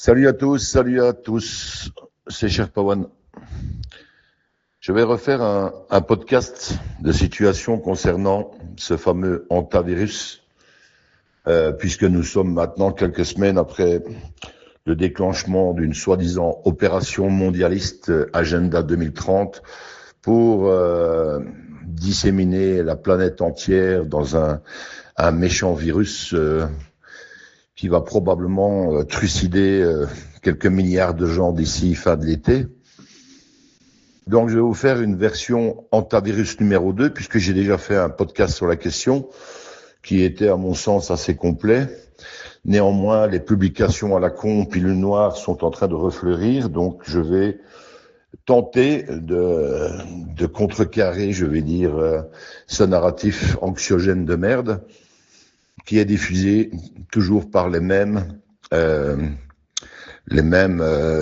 Salut à tous, c'est Cher Pawan. Je vais refaire un podcast de situation concernant ce fameux hantavirus, puisque nous sommes maintenant quelques semaines après le déclenchement d'une soi-disant opération mondialiste Agenda 2030 pour disséminer la planète entière dans un méchant virus qui va probablement trucider quelques milliards de gens d'ici fin de l'été. Donc je vais vous faire une version hantavirus numéro 2, puisque j'ai déjà fait un podcast sur la question, qui était à mon sens assez complet. Néanmoins, les publications à la con, pilule noire, sont en train de refleurir, donc je vais tenter de contrecarrer, je vais dire, ce narratif anxiogène de merde, qui est diffusé toujours par les mêmes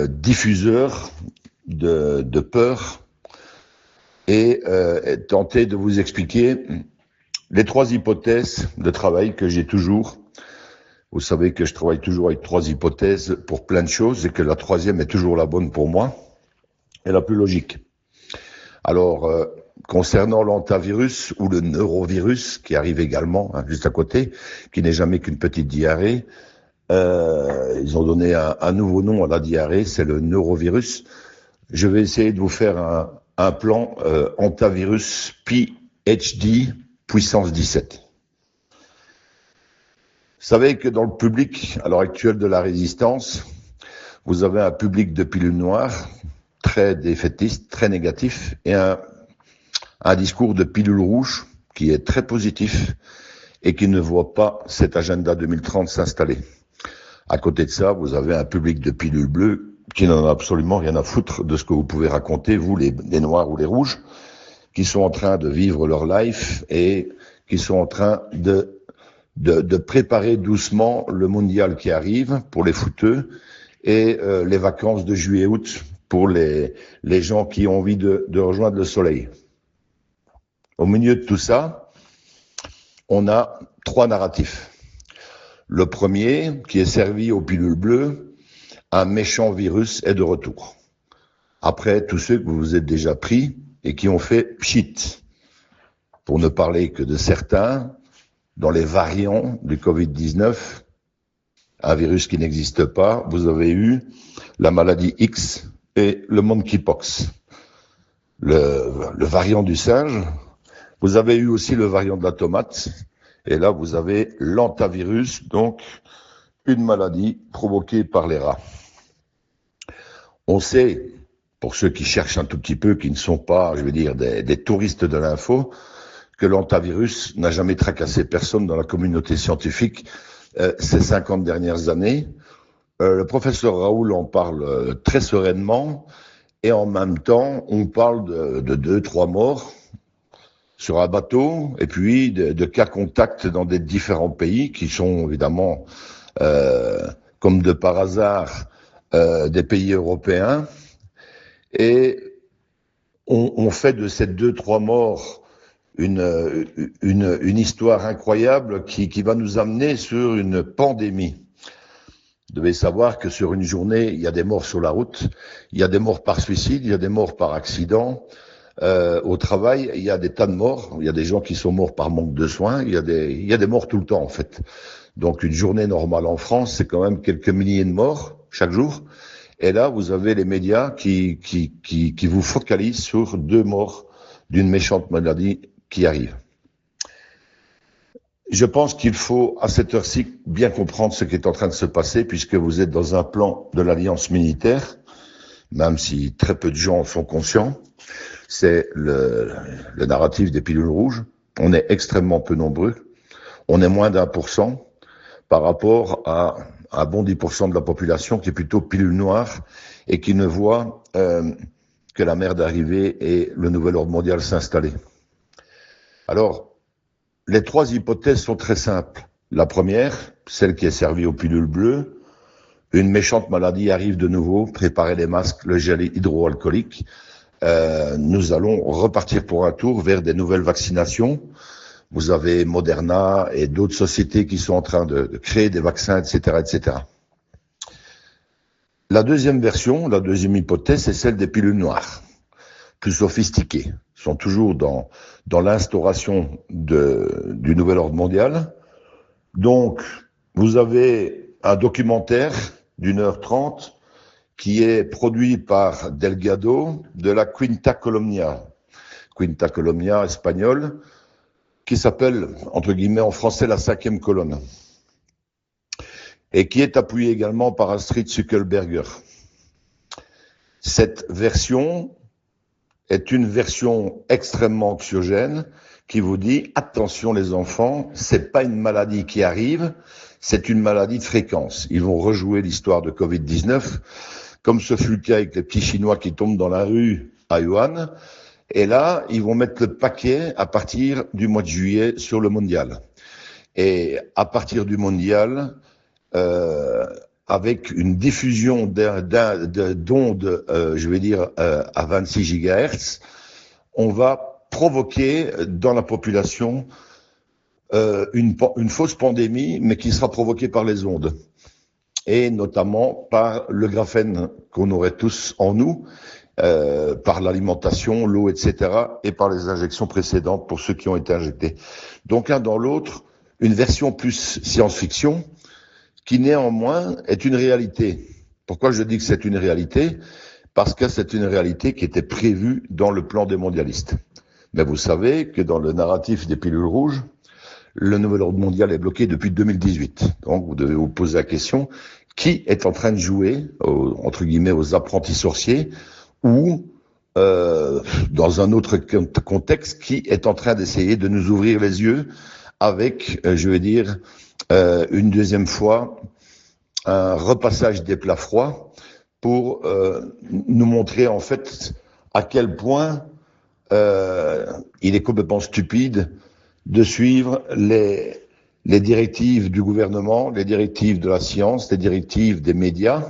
diffuseurs de peur, et tenter de vous expliquer les trois hypothèses de travail que j'ai toujours. Vous savez que je travaille toujours avec trois hypothèses pour plein de choses, et que la troisième est toujours la bonne pour moi et la plus logique. Alors, concernant l'hantavirus ou le neurovirus, qui arrive également juste à côté, qui n'est jamais qu'une petite diarrhée, ils ont donné un nouveau nom à la diarrhée, c'est le neurovirus. Je vais essayer de vous faire un plan hantavirus PhD puissance 17. Vous savez que dans le public, à l'heure actuelle de la résistance, vous avez un public de pilules noires, très défaitiste, très négatif, et un discours de pilule rouge qui est très positif et qui ne voit pas cet agenda 2030 s'installer. À côté de ça, vous avez un public de pilules bleues qui n'en a absolument rien à foutre de ce que vous pouvez raconter, vous, les noirs ou les rouges, qui sont en train de vivre leur life et qui sont en train de préparer doucement le mondial qui arrive pour les footeux et les vacances de juillet-août pour les gens qui ont envie de rejoindre le soleil. Au milieu de tout ça, on a trois narratifs. Le premier, qui est servi aux pilules bleues, un méchant virus est de retour. Après, tous ceux que vous vous êtes déjà pris et qui ont fait pchit, pour ne parler que de certains, dans les variants du Covid-19, un virus qui n'existe pas, vous avez eu la maladie X et le monkeypox, le variant du singe. Vous avez eu aussi le variant de la tomate, et là vous avez l'hantavirus, donc une maladie provoquée par les rats. On sait, pour ceux qui cherchent un tout petit peu, qui ne sont pas, je veux dire, des touristes de l'info, que l'hantavirus n'a jamais tracassé personne dans la communauté scientifique ces 50 dernières années. Le professeur Raoul en parle très sereinement, et en même temps, on parle de 2-3 morts sur un bateau, et puis de cas contacts dans des différents pays qui sont évidemment, comme de par hasard, des pays européens. Et on fait de ces 2-3 morts une histoire incroyable qui va nous amener sur une pandémie. Vous devez savoir que sur une journée, il y a des morts sur la route, il y a des morts par suicide, il y a des morts par accident. Au travail, il y a des tas de morts, il y a des gens qui sont morts par manque de soins, il y a des morts tout le temps en fait. Donc une journée normale en France, c'est quand même quelques milliers de morts chaque jour. Et là, vous avez les médias qui vous focalisent sur 2 morts d'une méchante maladie qui arrive. Je pense qu'il faut, à cette heure-ci, bien comprendre ce qui est en train de se passer, puisque vous êtes dans un plan de l'alliance militaire, même si très peu de gens en sont conscients. C'est le narratif des pilules rouges. On est extrêmement peu nombreux. On est moins d'1% par rapport à un bon 10% de la population qui est plutôt pilule noire et qui ne voit que la merde arriver et le nouvel ordre mondial s'installer. Alors, les trois hypothèses sont très simples. La première, celle qui est servie aux pilules bleues, une méchante maladie arrive de nouveau, préparez les masques, le gel hydroalcoolique. Nous allons repartir pour un tour vers des nouvelles vaccinations. Vous avez Moderna et d'autres sociétés qui sont en train de créer des vaccins, etc., etc. La deuxième version, la deuxième hypothèse, c'est celle des pilules noires, plus sophistiquées. Ils sont toujours dans l'instauration du nouvel ordre mondial. Donc, vous avez un documentaire d'1h30 qui est produit par Delgado de la Quinta Colomnia espagnole, qui s'appelle, entre guillemets, en français, la 5e colonne, et qui est appuyé également par Astrid Zuckelberger. Cette version est une version extrêmement anxiogène qui vous dit, attention les enfants, c'est pas une maladie qui arrive, c'est une maladie de fréquence. Ils vont rejouer l'histoire de Covid-19, comme ce fut le cas avec les petits Chinois qui tombent dans la rue à Wuhan. Et là, ils vont mettre le paquet à partir du mois de juillet sur le mondial. Et à partir du mondial, avec une diffusion d'ondes, à 26 GHz, on va provoquer dans la population une fausse pandémie, mais qui sera provoquée par les ondes, et notamment par le graphène qu'on aurait tous en nous, par l'alimentation, l'eau, etc., et par les injections précédentes pour ceux qui ont été injectés. Donc l'un dans l'autre, une version plus science-fiction, qui néanmoins est une réalité. Pourquoi je dis que c'est une réalité ? Parce que c'est une réalité qui était prévue dans le plan des mondialistes. Mais vous savez que dans le narratif des pilules rouges, le nouvel ordre mondial est bloqué depuis 2018. Donc vous devez vous poser la question, qui est en train de jouer, entre guillemets, aux apprentis sorciers, ou dans un autre contexte, qui est en train d'essayer de nous ouvrir les yeux avec, une deuxième fois, un repassage des plats froids pour nous montrer en fait à quel point il est complètement stupide de suivre les directives du gouvernement, les directives de la science, les directives des médias.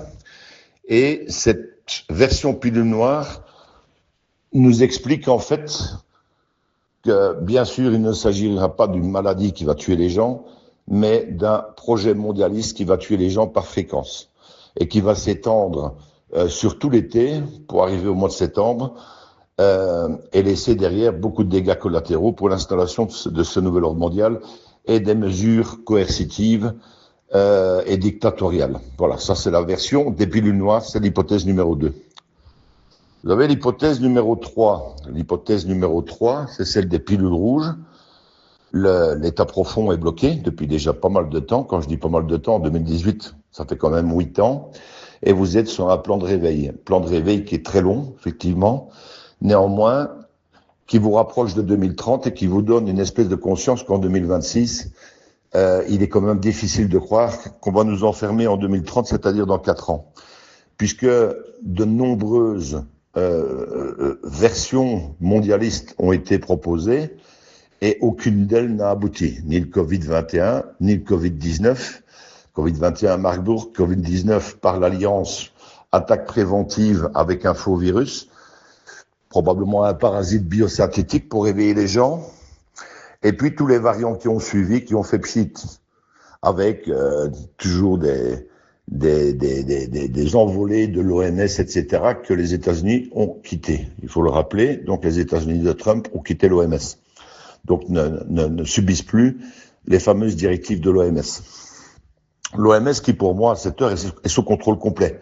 Et cette version pilule noire nous explique en fait que bien sûr il ne s'agira pas d'une maladie qui va tuer les gens, mais d'un projet mondialiste qui va tuer les gens par fréquence et qui va s'étendre sur tout l'été pour arriver au mois de septembre et laisser derrière beaucoup de dégâts collatéraux pour l'installation de ce nouvel ordre mondial et des mesures coercitives et dictatoriales. Voilà, ça c'est la version des pilules noires, c'est l'hypothèse numéro 2. Vous avez l'hypothèse numéro 3. L'hypothèse numéro 3, c'est celle des pilules rouges. L'état profond est bloqué depuis déjà pas mal de temps. Quand je dis pas mal de temps, en 2018, ça fait quand même 8 ans. Et vous êtes sur un plan de réveil qui est très long, effectivement. Néanmoins, qui vous rapproche de 2030 et qui vous donne une espèce de conscience qu'en 2026, il est quand même difficile de croire qu'on va nous enfermer en 2030, c'est-à-dire dans 4 ans. Puisque de nombreuses versions mondialistes ont été proposées et aucune d'elles n'a abouti. Ni le Covid-21, ni le Covid-19. Covid-21 Marburg, Covid-19 par l'Alliance, attaque préventive avec un faux virus, probablement un parasite biosynthétique pour réveiller les gens. Et puis tous les variants qui ont suivi, qui ont fait pchit, avec toujours des envolées de l'OMS, etc., que les États-Unis ont quitté. Il faut le rappeler. Donc les États-Unis de Trump ont quitté l'OMS. Donc ne subissent plus les fameuses directives de l'OMS. L'OMS qui, pour moi, à cette heure, est sous contrôle complet.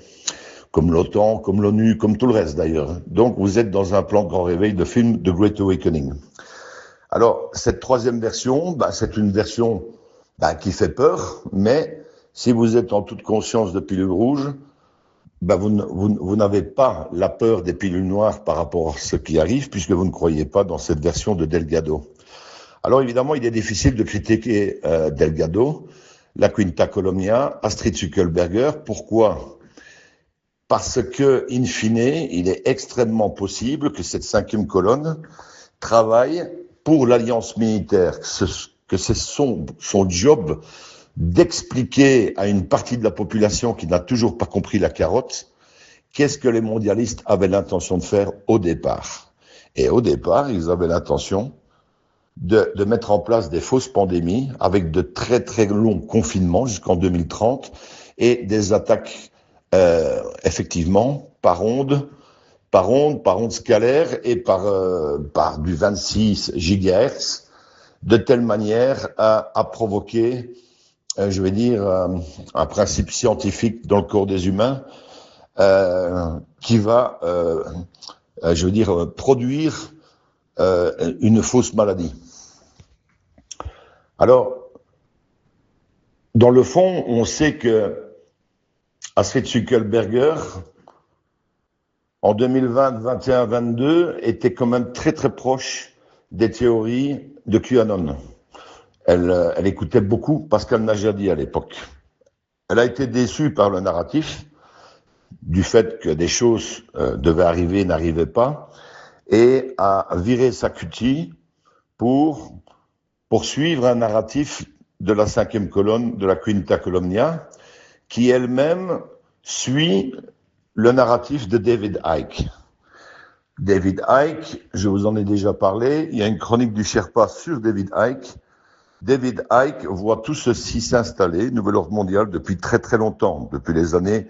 Comme l'OTAN, comme l'ONU, comme tout le reste d'ailleurs. Donc vous êtes dans un plan de grand réveil de film The Great Awakening. Alors, cette troisième version, c'est une version qui fait peur, mais si vous êtes en toute conscience de pilules rouges, vous n'avez pas la peur des pilules noires par rapport à ce qui arrive, puisque vous ne croyez pas dans cette version de Delgado. Alors évidemment, il est difficile de critiquer Delgado, la Quinta Colomnia, Astrid Zuckelberger. Pourquoi ? Parce que, in fine, il est extrêmement possible que cette 5e colonne travaille pour l'alliance militaire, que c'est son job d'expliquer à une partie de la population qui n'a toujours pas compris la carotte, qu'est-ce que les mondialistes avaient l'intention de faire au départ. Et au départ, ils avaient l'intention de mettre en place des fausses pandémies avec de très très longs confinements jusqu'en 2030 et des attaques effectivement, par onde scalaire et par du 26 GHz, de telle manière à provoquer, je vais dire, un principe scientifique dans le corps des humains qui va, je veux dire, produire une fausse maladie. Alors, dans le fond, on sait que Astrid Zuckerberger, en 2020, 21, 22, était quand même très très proche des théories de QAnon. Elle écoutait beaucoup Pascal Najadi à l'époque. Elle a été déçue par le narratif du fait que des choses devaient arriver, n'arrivaient pas, et a viré sa cutie pour poursuivre un narratif de la 5e colonne, de la Quinta Columnia, qui elle-même suit le narratif de David Icke. David Icke, je vous en ai déjà parlé, il y a une chronique du Sherpa sur David Icke. David Icke voit tout ceci s'installer, nouvel ordre mondial, depuis très très longtemps, depuis les années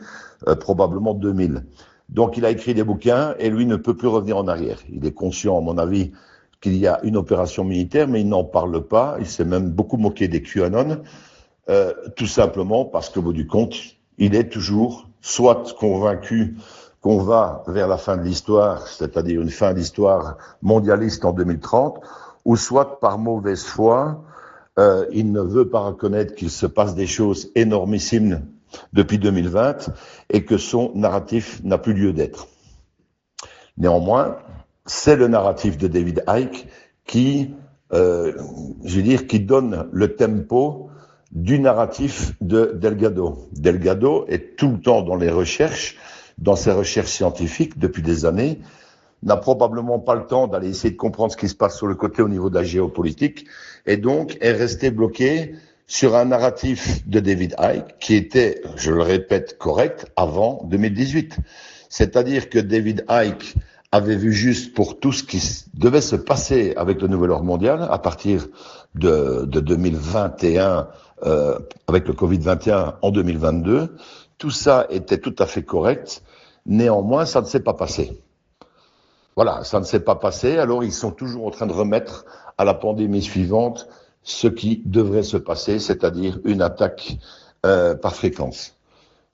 probablement 2000. Donc il a écrit des bouquins et lui ne peut plus revenir en arrière. Il est conscient, à mon avis, qu'il y a une opération militaire, mais il n'en parle pas. Il s'est même beaucoup moqué des QAnon, tout simplement parce qu'au bout du compte, il est toujours soit convaincu qu'on va vers la fin de l'histoire, c'est-à-dire une fin d'histoire mondialiste en 2030, ou soit par mauvaise foi, il ne veut pas reconnaître qu'il se passe des choses énormissimes depuis 2020 et que son narratif n'a plus lieu d'être. Néanmoins, c'est le narratif de David Icke qui, je veux dire, qui donne le tempo du narratif de Delgado. Delgado est tout le temps dans les recherches, dans ses recherches scientifiques depuis des années, n'a probablement pas le temps d'aller essayer de comprendre ce qui se passe sur le côté au niveau de la géopolitique, et donc est resté bloqué sur un narratif de David Icke qui était, je le répète, correct avant 2018. C'est-à-dire que David Icke avait vu juste pour tout ce qui devait se passer avec le nouvel ordre mondial à partir de 2021, avec le Covid-21 en 2022. Tout ça était tout à fait correct. Néanmoins, ça ne s'est pas passé. Voilà, ça ne s'est pas passé. Alors, ils sont toujours en train de remettre à la pandémie suivante ce qui devrait se passer, c'est-à-dire une attaque par fréquence.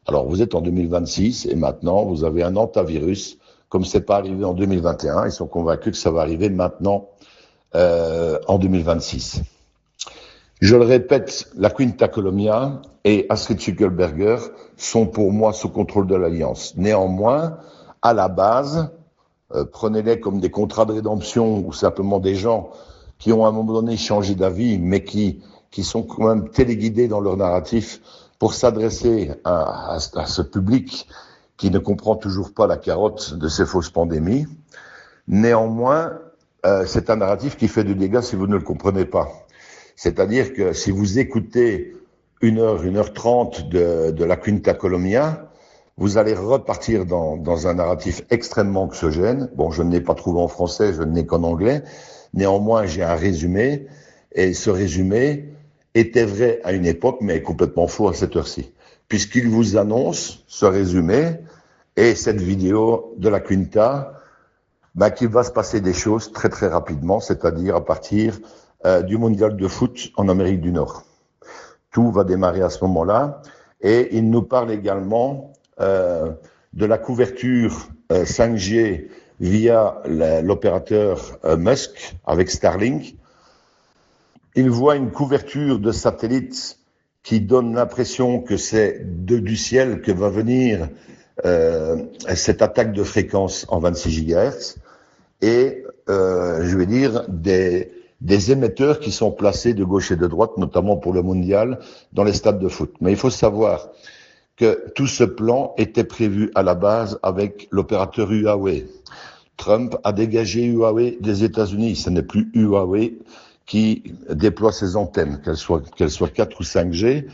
Alors, vous êtes en 2026 et maintenant, vous avez un antivirus. Comme c'est pas arrivé en 2021, ils sont convaincus que ça va arriver maintenant en 2026. Je le répète, la Quinta Columnia et Astrid Zuckerberger sont pour moi sous contrôle de l'Alliance. Néanmoins, à la base, prenez-les comme des contrats de rédemption ou simplement des gens qui ont à un moment donné changé d'avis, mais qui sont quand même téléguidés dans leur narratif pour s'adresser à ce public qui ne comprend toujours pas la carotte de ces fausses pandémies. Néanmoins, c'est un narratif qui fait du dégât si vous ne le comprenez pas. C'est-à-dire que si vous écoutez 1h30 de la Quinta Columnia, vous allez repartir dans un narratif extrêmement anxiogène. Bon, je ne l'ai pas trouvé en français, je ne l'ai qu'en anglais. Néanmoins, j'ai un résumé, et ce résumé était vrai à une époque, mais est complètement faux à cette heure-ci. Puisqu'il vous annonce, ce résumé, et cette vidéo de la Quinta, qu'il va se passer des choses très très rapidement, c'est-à-dire à partir du mondial de foot en Amérique du Nord. Tout va démarrer à ce moment-là, et il nous parle également de la couverture 5G via l'opérateur Musk avec Starlink. Il voit une couverture de satellites qui donne l'impression que c'est du ciel que va venir cette attaque de fréquence en 26 GHz et je vais dire des émetteurs qui sont placés de gauche et de droite, notamment pour le mondial, dans les stades de foot. Mais il faut savoir que tout ce plan était prévu à la base avec l'opérateur Huawei. Trump a dégagé Huawei des États-Unis. Ce n'est plus Huawei qui déploie ses antennes, qu'elles soient 4 ou 5G.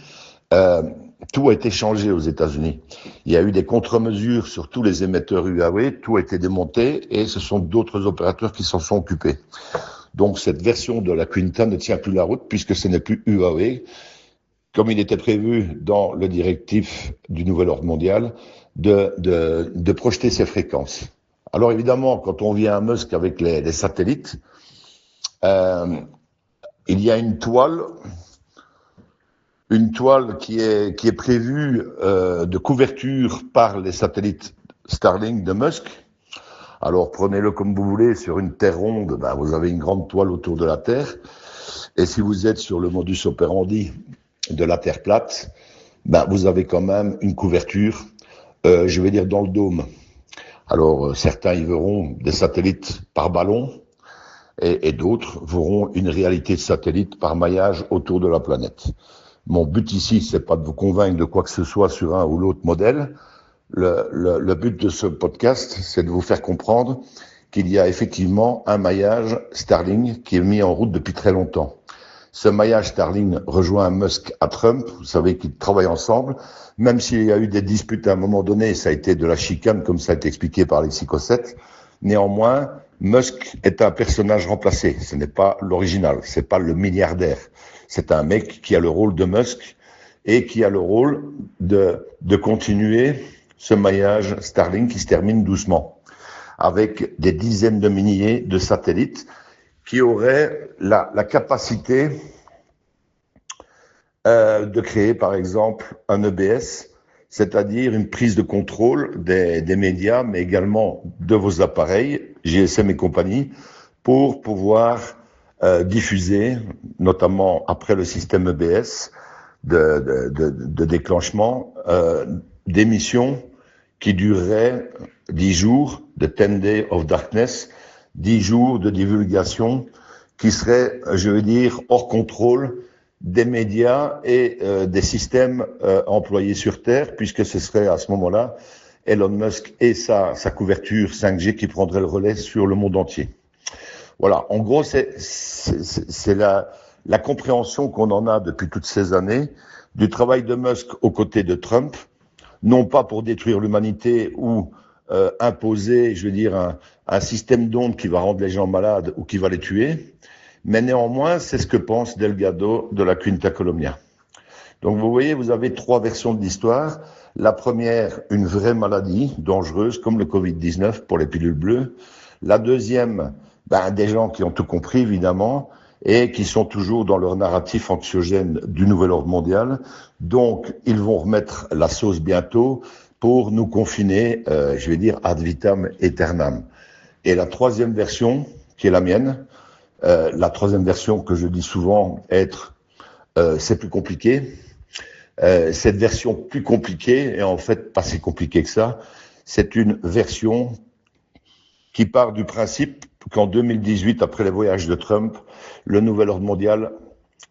Tout a été changé aux États-Unis. Il y a eu des contre-mesures sur tous les émetteurs Huawei, tout a été démonté et ce sont d'autres opérateurs qui s'en sont occupés. Donc cette version de la Quinta ne tient plus la route puisque ce n'est plus Huawei comme il était prévu dans le directif du nouvel ordre mondial, de projeter ces fréquences. Alors évidemment, quand on vient à Musk avec les satellites, il y a une toile qui est prévue de couverture par les satellites Starlink de Musk. Alors prenez-le comme vous voulez, sur une terre ronde, vous avez une grande toile autour de la Terre. Et si vous êtes sur le modus operandi de la Terre plate, vous avez quand même une couverture, je vais dire dans le dôme. Alors certains y verront des satellites par ballon et d'autres verront une réalité de satellite par maillage autour de la planète. Mon but ici, c'est pas de vous convaincre de quoi que ce soit sur un ou l'autre modèle. Le but de ce podcast, c'est de vous faire comprendre qu'il y a effectivement un maillage Starlink qui est mis en route depuis très longtemps. Ce maillage Starlink rejoint Musk à Trump. Vous savez qu'ils travaillent ensemble. Même s'il y a eu des disputes à un moment donné, ça a été de la chicane, comme ça a été expliqué par Alexis Cossette. Néanmoins, Musk est un personnage remplacé. Ce n'est pas l'original. C'est pas le milliardaire. C'est un mec qui a le rôle de Musk et qui a le rôle de continuer ce maillage Starlink qui se termine doucement, avec des dizaines de milliers de satellites qui auraient la capacité de créer, par exemple, un EBS, c'est-à-dire une prise de contrôle des médias, mais également de vos appareils, GSM et compagnie, pour pouvoir diffuser, notamment après le système EBS de déclenchement, d'émissions qui durerait 10 jours, de 10 Days of Darkness, 10 jours de divulgation qui seraient, je veux dire, hors contrôle des médias et des systèmes employés sur Terre, puisque ce serait à ce moment-là Elon Musk et sa couverture 5G qui prendraient le relais sur le monde entier. Voilà, en gros, c'est la compréhension qu'on en a depuis toutes ces années du travail de Musk aux côtés de Trump, non pas pour détruire l'humanité ou imposer, je veux dire, un système d'ondes qui va rendre les gens malades ou qui va les tuer, mais néanmoins, c'est ce que pense Delgado de la Quinta Colomnia. Donc vous voyez, vous avez 3 versions de l'histoire. La première, une vraie maladie dangereuse, comme le Covid-19 pour les pilules bleues. La deuxième, des gens qui ont tout compris, évidemment, et qui sont toujours dans leur narratif anxiogène du nouvel ordre mondial. Donc, ils vont remettre la sauce bientôt pour nous confiner, je vais dire, ad vitam aeternam. Et la troisième version, qui est la mienne, la troisième version que je dis souvent être, c'est plus compliqué. Cette version plus compliquée, et en fait pas si compliquée que ça, c'est une version qui part du principe qu'en 2018, après les voyages de Trump, le nouvel ordre mondial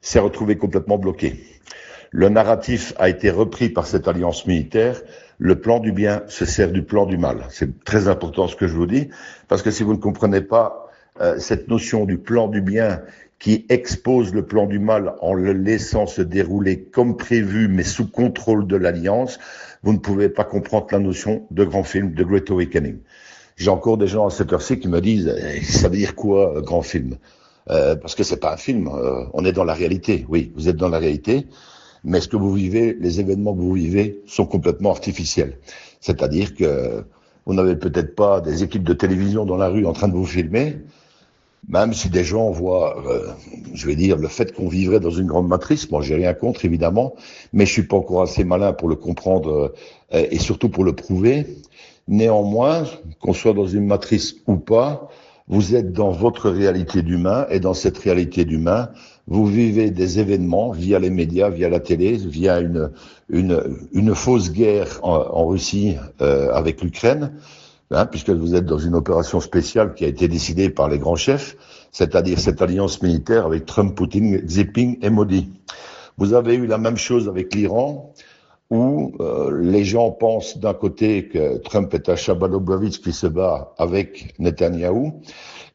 s'est retrouvé complètement bloqué. Le narratif a été repris par cette alliance militaire. Le plan du bien se sert du plan du mal. C'est très important ce que je vous dis, parce que si vous ne comprenez pas cette notion du plan du bien qui expose le plan du mal en le laissant se dérouler comme prévu, mais sous contrôle de l'alliance, vous ne pouvez pas comprendre la notion de grand film, de Great Awakening. J'ai encore des gens à cette heure-ci qui me disent « ça veut dire quoi, grand film ?» Parce que c'est pas un film, on est dans la réalité. Oui, vous êtes dans la réalité, mais ce que vous vivez, les événements que vous vivez sont complètement artificiels. C'est-à-dire que vous n'avez peut-être pas des équipes de télévision dans la rue en train de vous filmer, même si des gens voient, je vais dire, le fait qu'on vivrait dans une grande matrice. Moi, j'ai rien contre, évidemment, mais je suis pas encore assez malin pour le comprendre et surtout pour le prouver. Néanmoins, qu'on soit dans une matrice ou pas, vous êtes dans votre réalité d'humain, et dans cette réalité d'humain, vous vivez des événements via les médias, via la télé, via une fausse guerre en Russie avec l'Ukraine, puisque vous êtes dans une opération spéciale qui a été décidée par les grands chefs, c'est-à-dire cette alliance militaire avec Trump, Poutine, Xi Jinping et Modi. Vous avez eu la même chose avec l'Iran, où les gens pensent d'un côté que Trump est un Shabbat qui se bat avec Netanyahou,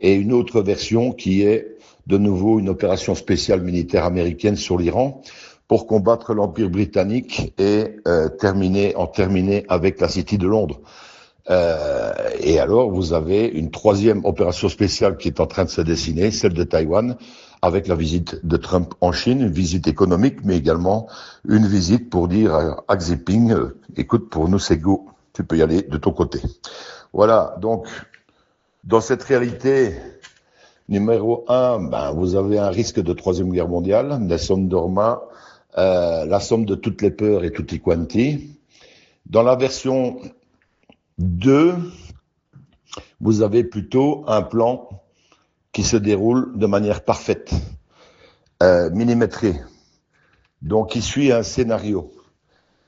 et une autre version qui est de nouveau une opération spéciale militaire américaine sur l'Iran pour combattre l'Empire britannique et terminer avec la City de Londres. Et alors, vous avez une troisième opération spéciale qui est en train de se dessiner, celle de Taïwan, avec la visite de Trump en Chine, une visite économique, mais également une visite pour dire à Xi Jinping, écoute, pour nous c'est go, tu peux y aller de ton côté. Voilà, donc dans cette réalité numéro 1, vous avez un risque de troisième guerre mondiale, Nelson Dorma, la somme de toutes les peurs et tutti quanti. Dans la version 2, vous avez plutôt un plan qui se déroule de manière parfaite, millimétrée. Donc, qui suit un scénario.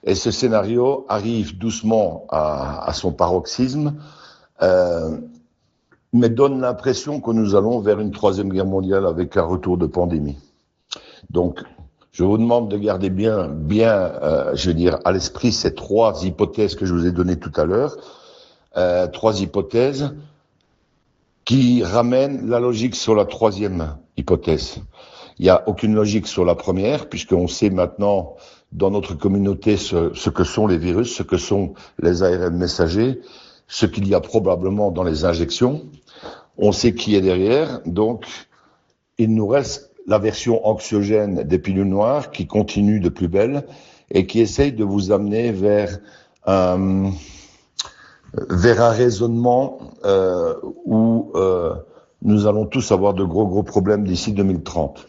Et ce scénario arrive doucement à son paroxysme, mais donne l'impression que nous allons vers une troisième guerre mondiale avec un retour de pandémie. Donc, je vous demande de garder bien, à l'esprit ces 3 hypothèses que je vous ai données tout à l'heure. 3 hypothèses qui ramènent la logique sur la 3e hypothèse. Il n'y a aucune logique sur la première, puisqu'on sait maintenant dans notre communauté ce que sont les virus, ce que sont les ARN messagers, ce qu'il y a probablement dans les injections. On sait qui est derrière, donc il nous reste la version anxiogène des pilules noires qui continue de plus belle et qui essaye de vous amener vers un raisonnement où nous allons tous avoir de gros problèmes d'ici 2030.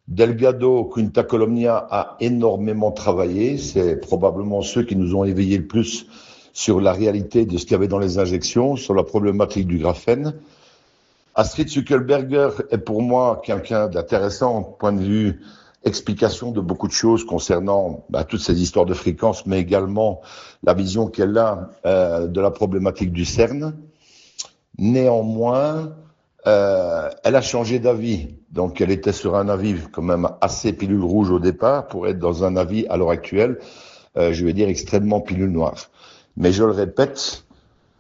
Delgado Quinta Colomnia a énormément travaillé, c'est probablement ceux qui nous ont éveillé le plus sur la réalité de ce qu'il y avait dans les injections, sur la problématique du graphène. Astrid Zuckerberger est pour moi quelqu'un d'intéressant, point de vue explication de beaucoup de choses concernant toutes ces histoires de fréquences, mais également la vision qu'elle a de la problématique du CERN. Néanmoins, elle a changé d'avis. Donc, elle était sur un avis quand même assez pilule rouge au départ pour être dans un avis à l'heure actuelle, extrêmement pilule noire. Mais je le répète,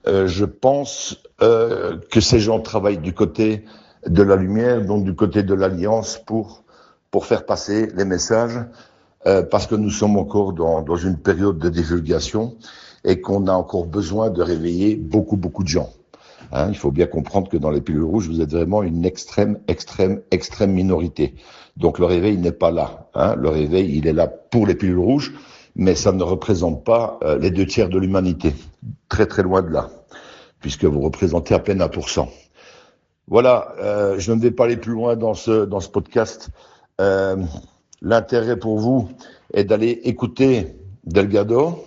je pense que ces gens travaillent du côté de la lumière, donc du côté de l'alliance pour faire passer les messages, parce que nous sommes encore dans une période de divulgation et qu'on a encore besoin de réveiller beaucoup de gens. Il faut bien comprendre que dans les pilules rouges, vous êtes vraiment une extrême minorité. Donc le réveil n'est pas là. Le réveil, il est là pour les pilules rouges, mais ça ne représente pas les 2/3 de l'humanité. Très loin de là, puisque vous représentez à peine 1%. Voilà, je ne vais pas aller plus loin dans ce podcast. L'intérêt pour vous est d'aller écouter Delgado,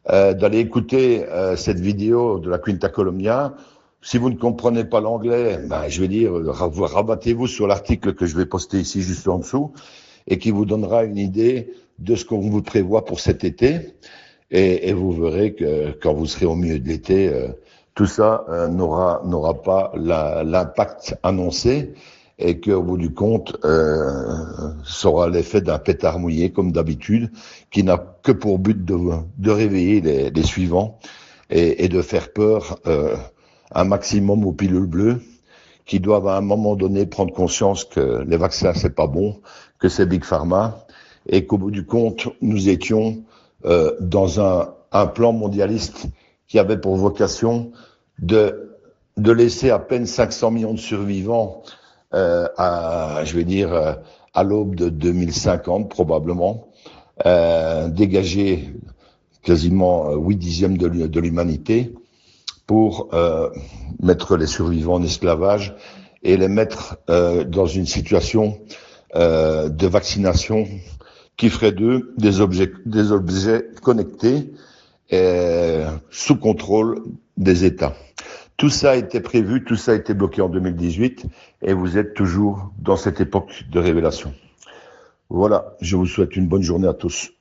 d'aller écouter cette vidéo de la Quinta Colomnia. Si vous ne comprenez pas l'anglais, rabattez-vous sur l'article que je vais poster ici juste en dessous et qui vous donnera une idée de ce qu'on vous prévoit pour cet été. Et vous verrez que quand vous serez au milieu de l'été, tout ça n'aura pas l'impact annoncé et qu'au bout du compte, sera l'effet d'un pétard mouillé comme d'habitude, qui n'a que pour but de réveiller les suivants et de faire peur un maximum aux pilules bleues qui doivent à un moment donné prendre conscience que les vaccins c'est pas bon, que c'est Big Pharma et qu'au bout du compte nous étions dans un plan mondialiste qui avait pour vocation de laisser à peine 500 millions de survivants à l'aube de 2050 probablement, dégager quasiment 8/10 de l'humanité pour mettre les survivants en esclavage et les mettre dans une situation de vaccination qui ferait d'eux des objets connectés sous contrôle des États. Tout ça a été prévu, tout ça a été bloqué en 2018 et vous êtes toujours dans cette époque de révélation. Voilà, je vous souhaite une bonne journée à tous.